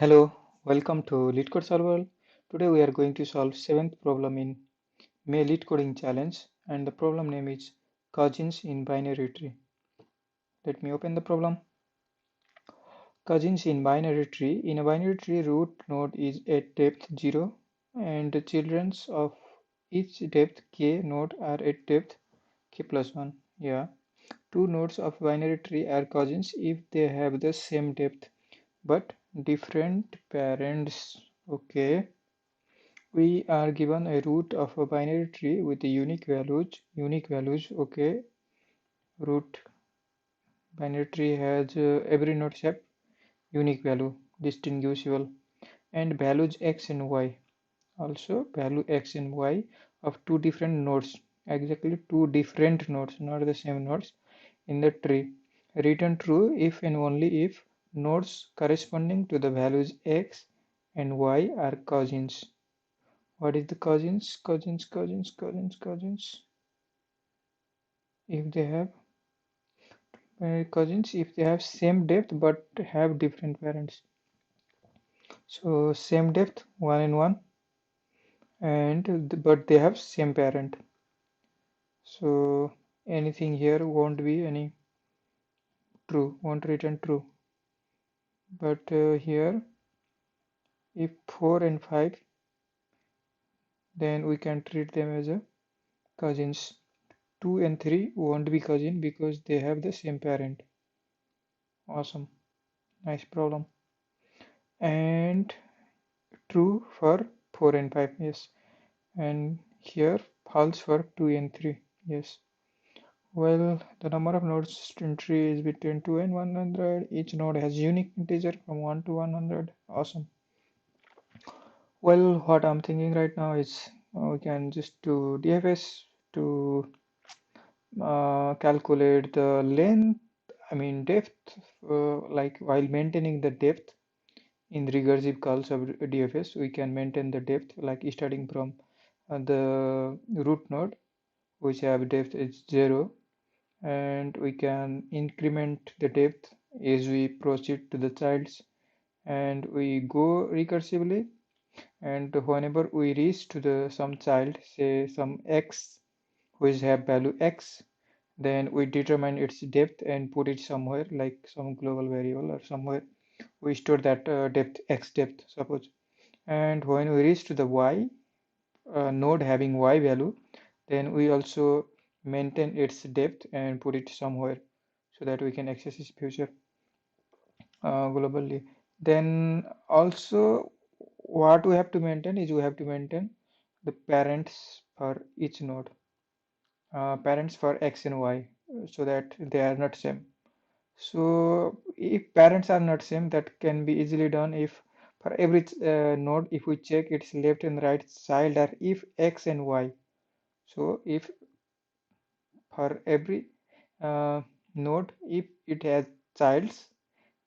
Hello, welcome to Leetcode Solver. Today we are going to solve seventh problem in May Leet Coding Challenge, and the problem name is cousins in binary tree. Let me open the problem. Cousins in binary tree. In a binary tree, root node is at depth 0 and the children of each depth k node are at depth k plus 1. Yeah, two nodes of binary tree are cousins if they have the same depth but different parents. Okay. We are given a root of a binary tree with the unique values. Okay, root binary tree has every node have unique value, distinguishable, and values x and y. Also, value x and y of two different nodes, exactly two different nodes, not the same nodes in the tree. Return true if and only if nodes corresponding to the values x and y are cousins. What is the cousins? Cousins. If they have cousins, if they have same depth but have different parents. So same depth, 1 and 1, and but they have same parent. So anything here won't be any true, won't return true. But here, if 4 and 5, then we can treat them as a cousins. 2 and 3 won't be cousin because they have the same parent. Awesome, nice problem. And true for 4 and 5, yes. And here false for 2 and 3, yes. Well, the number of nodes in tree is between 2 and 100. Each node has unique integer from 1 to 100. Awesome. Well, what I'm thinking right now is we can just do DFS to calculate the length, I mean depth, like while maintaining the depth in recursive calls of DFS, we can maintain the depth like starting from the root node, which have depth is 0, and we can increment the depth as we proceed to the childs, and we go recursively, and whenever we reach to the some child, say some x which have value x, then we determine its depth and put it somewhere like some global variable or somewhere we store that depth x depth suppose, and when we reach to the y node having y value, then we also maintain its depth and put it somewhere so that we can access its future globally. Then also what we have to maintain is we have to maintain the parents for each node, parents for x and y, so that they are not same. So if parents are not same, that can be easily done if for every node, if we check its left and right child are if x and y. So if for every node, if it has childs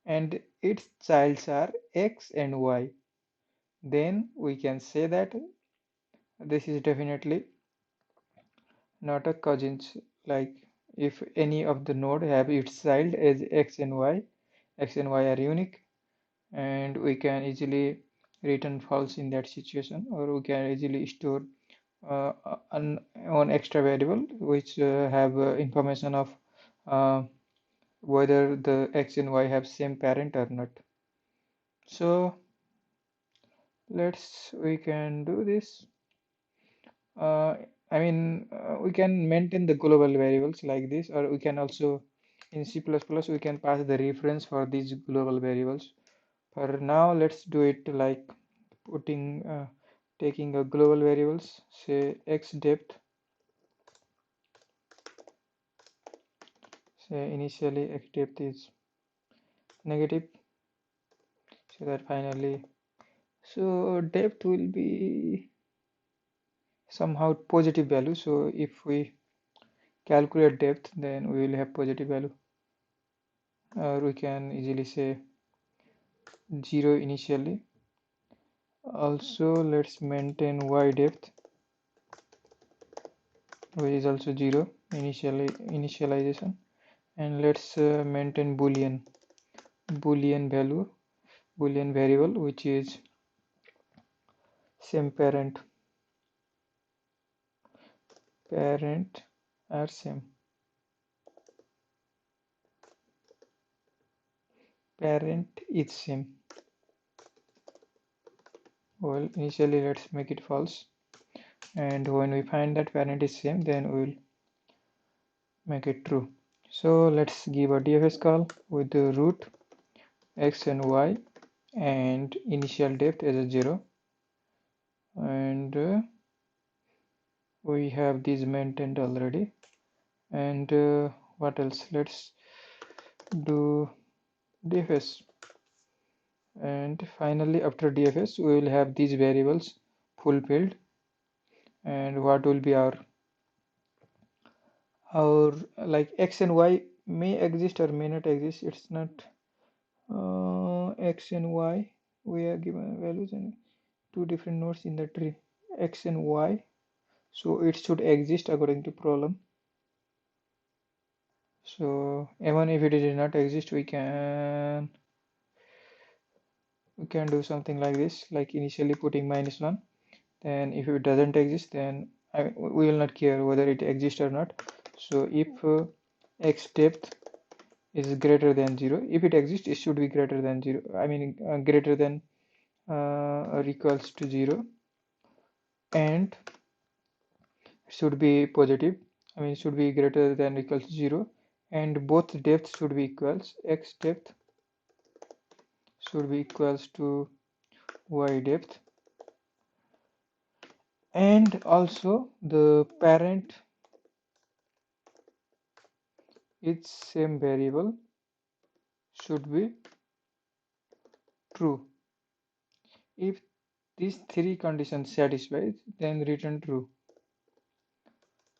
and its childs are x and y, then we can say that this is definitely not a cousins. Like if any of the node have its child as x and y are unique, and we can easily return false in that situation, or we can easily store an extra variable which have information of uh, whether the x and y have same parent or not. So we can do this. uh, we can maintain the global variables like this, or we can also in C++ we can pass the reference for these global variables. For now, let's do it like putting taking a global variables, say x depth, say initially x depth is negative, so that finally, so depth will be somehow positive value. So if we calculate depth, then we will have positive value, or we can easily say 0 initially. Also, let's maintain y depth, which is also 0 initialization, and let's maintain boolean value Boolean variable which is same parent are same, parent is same. Well, initially let's make it false, and when we find that parent is same, then we will make it true. So let's give a DFS call with the root x and y and initial depth as a 0, and we have these maintained already. And what else? Let's do DFS, and finally after DFS we will have these variables fulfilled. And what will be our like x and y may exist or may not exist. It's not x and y, we are given values and two different nodes in the tree, x and y, so it should exist according to problem. So even if it does not exist, we can do something like this, like initially putting -1. Then if it doesn't exist, then we will not care whether it exists or not. So if x depth is greater than 0, if it exists, it should be greater than 0. I mean greater than or equals to 0, and should be positive. I mean should be greater than or equals to 0, and both depths should be equals. X depth should be equals to y depth, and also the parent its same variable should be true. If these three conditions satisfied, then return true.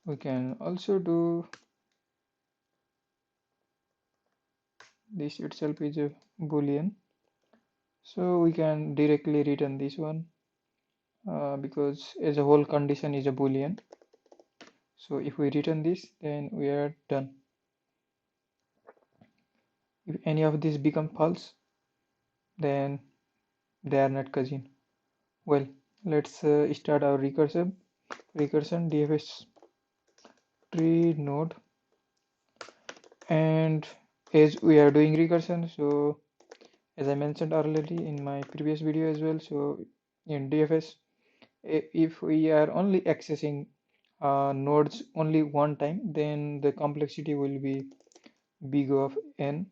We can also do this itself is a boolean, so we can directly return this one because as a whole condition is a boolean. So if we return this, then we are done. If any of these become false, then they are not cousin. Well, let's start our recursion DFS tree node. And as we are doing recursion, so as I mentioned already in my previous video as well, so in DFS, if we are only accessing nodes only one time, then the complexity will be big of n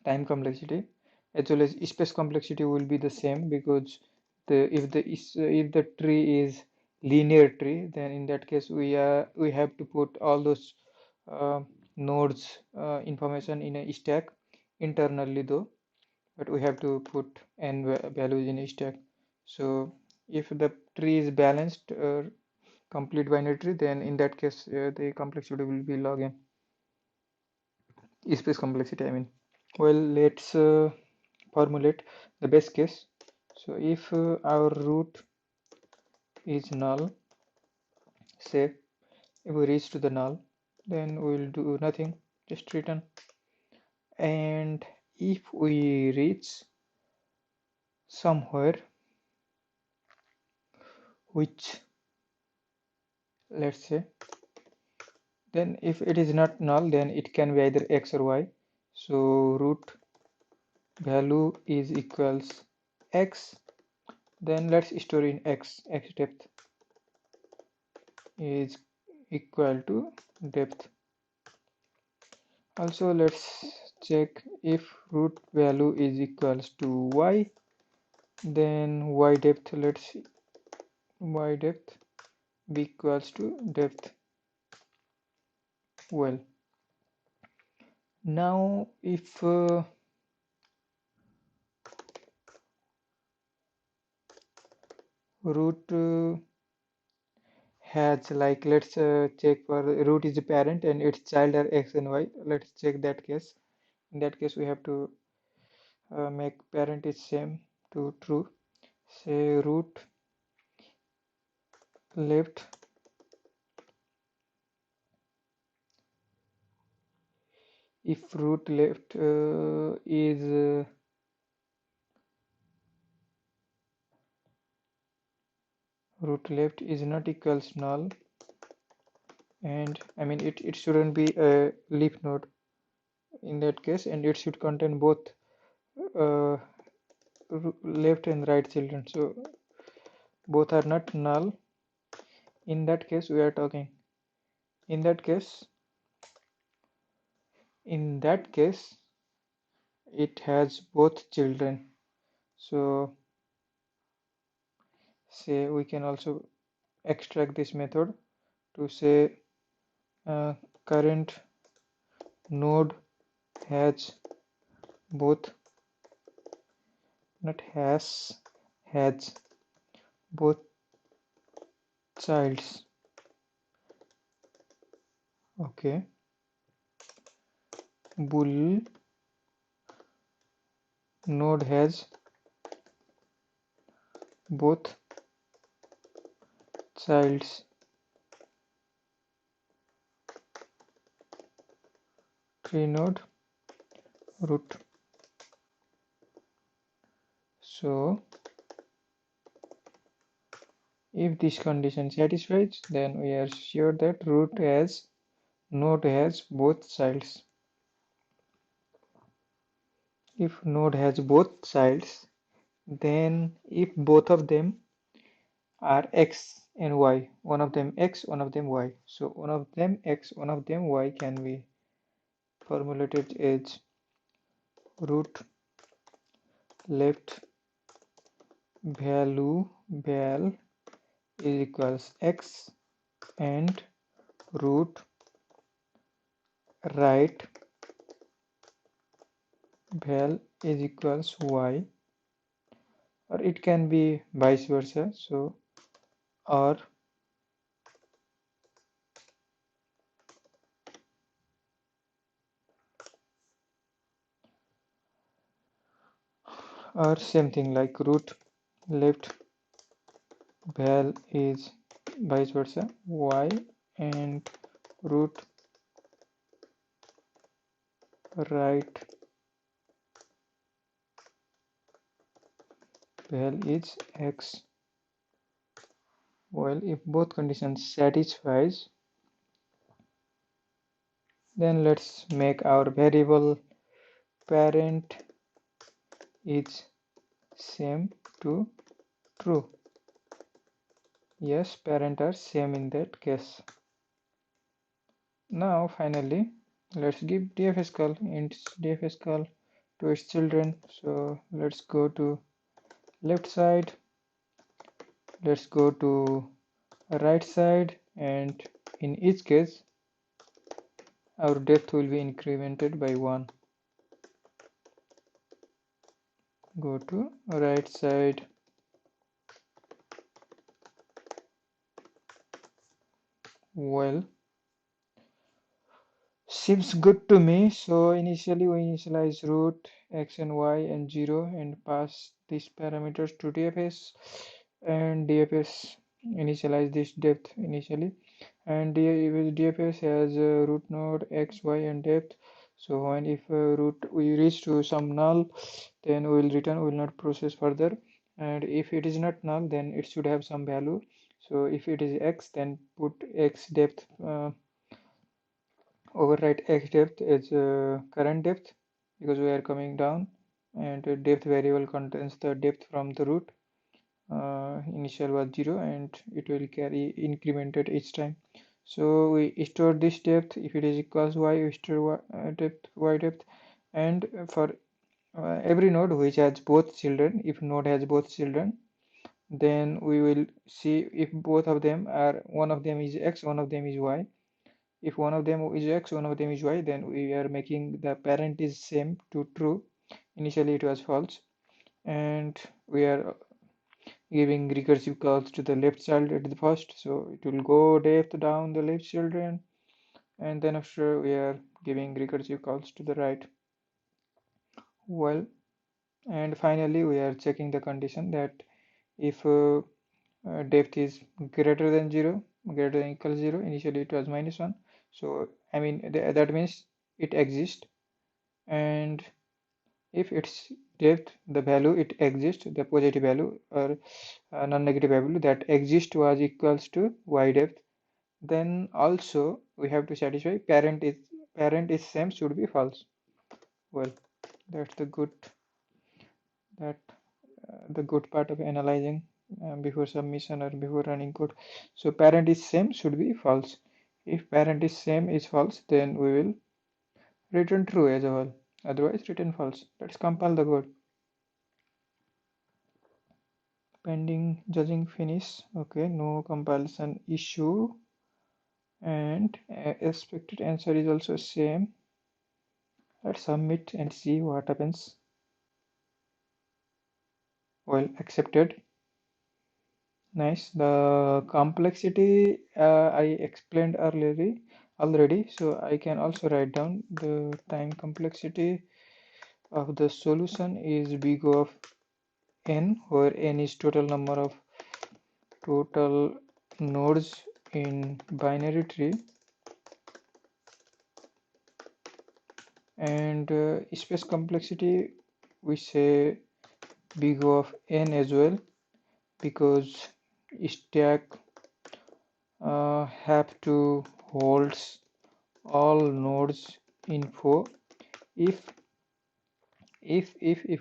time complexity, as well as space complexity will be the same, because if the tree is linear tree, then in that case we have to put all those uh, nodes information in a stack internally though, but we have to put n values in a stack. So if the tree is balanced complete binary tree, then in that case the complexity will be log n, space complexity I mean. Well, let's formulate the best case. So if our root is null, say if we reach to the null, then we will do nothing, just return. And if we reach somewhere which, let's say, then if it is not null, then it can be either x or y. So root value is equals x, then let's store in x depth is equal to depth. Also let's check if root value is equals to y, then y depth, let's see, y depth be equals to depth. Well, now if root has, like, let's check for root is a parent and its child are x and y, let's check that case. In that case we have to make parent is same to true. Say root left if root left is root left is not equals null, and I mean it shouldn't be a leaf node in that case, and it should contain both uh, left and right children, so both are not null. In that case we are talking, in that case it has both children. So say we can also extract this method to say uh, current node has both, not has both childs. Okay, bool node has both childs. Tree node root. So if this condition satisfies, then we are sure that root has node has both childs. If node has both childs, then if both of them are x and y, one of them x, one of them y, so one of them x, one of them y can be formulated as root left value val is equals x and root right val is equals y, or it can be vice versa. So or same thing like root left val is vice versa y, and root right val is x. Well, if both conditions satisfies, then let's make our variable parent is same to true. Yes, parent are same in that case. Now finally let's give dfs call, int dfs call to its children. So let's go to left side, let's go to right side, and in each case our depth will be incremented by 1. Go to right side, well, seems good to me. So initially we initialize root x and y and 0 and pass these parameters to dfs, and dfs initialize this depth initially, and dfs has root node x, y and depth. So when if root we reach to some null, then we will return, we will not process further, and if it is not null, then it should have some value. So if it is x, then put x depth, overwrite x depth as current depth because we are coming down, and depth variable contains the depth from the root. Initial was 0 and it will carry incremented each time. So we store this depth. If it is equals y, we store depth, y depth, and for every node which has both children, if node has both children, then we will see if both of them are, one of them is x, one of them is y. If one of them is x, one of them is y, then we are making the parent is same to true. Initially it was false, and we are giving recursive calls to the left child at the first, so it will go depth down the left children, and then after we are giving recursive calls to the right. Well, and finally we are checking the condition that if depth is greater than 0, greater than equals 0, initially it was -1, so I mean that means it exists, and if it's depth, the value it exists, the positive value or non-negative value that exists was equals to y depth. Then also we have to satisfy parent is same should be false. Well, that's that the good part of analyzing before submission or before running code. So parent is same should be false. If parent is same is false, then we will return true as well. Otherwise, return false. Let's compile the code. Pending judging finish. Okay, no compilation issue, and expected answer is also same. Let's submit and see what happens. Well, accepted. Nice. The complexity I explained earlier already, so I can also write down the time complexity of the solution is big O of n, where n is total nodes in binary tree, and space complexity we say big O of n as well, because stack have to holds all nodes info if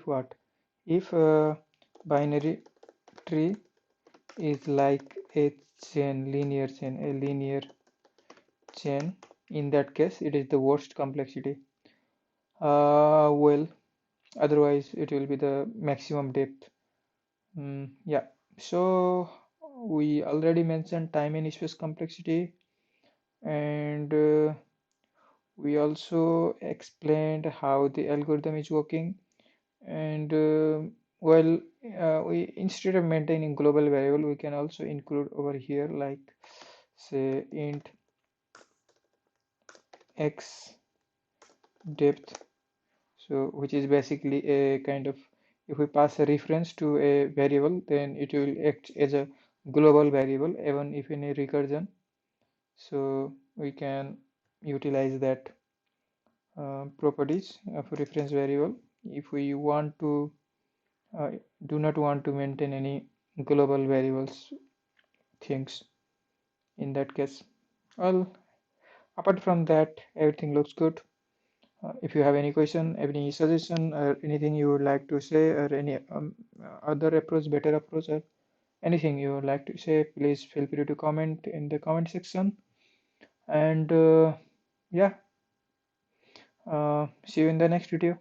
what if a binary tree is like a linear chain. In that case it is the worst complexity. Well, otherwise it will be the maximum depth. Yeah, so we already mentioned time and space complexity, and we also explained how the algorithm is working. And well, we instead of maintaining global variable, we can also include over here like say int x depth, so which is basically a kind of, if we pass a reference to a variable, then it will act as a global variable even if in a recursion. So we can utilize that properties of reference variable if we want to uh, do not want to maintain any global variables things in that case. Well, apart from that, everything looks good. If you have any question, any suggestion, or anything you would like to say, or any other approach, better approach, or anything you would like to say, please feel free to comment in the comment section. And yeah, see you in the next video.